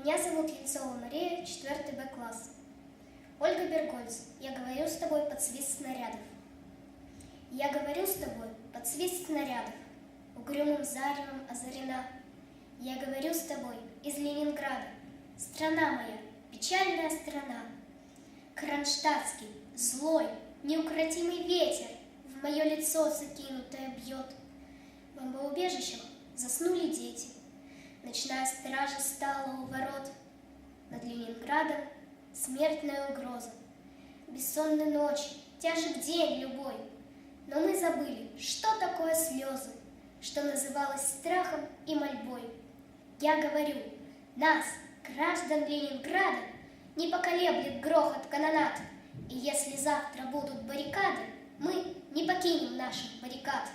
Меня зовут Ельцова Мария, 4 Б класс. Ольга Бергольц, я говорю с тобой под свист снарядов. Я говорю с тобой под свист снарядов, угрюмым заревом озарена. Я говорю с тобой из Ленинграда, страна моя, печальная страна. Кронштадтский, злой, неукротимый ветер в мое лицо закинутое бьет. В бомбоубежищах заснули дети, ночная стража стала у ворот. Над Ленинградом смертная угроза. Бессонные ночи, тяжек день любой. Но мы забыли, что такое слезы, что называлось страхом и мольбой. Я говорю, нас, граждан Ленинграда, не поколеблет грохот канонад. И если завтра будут баррикады, мы не покинем наших баррикад.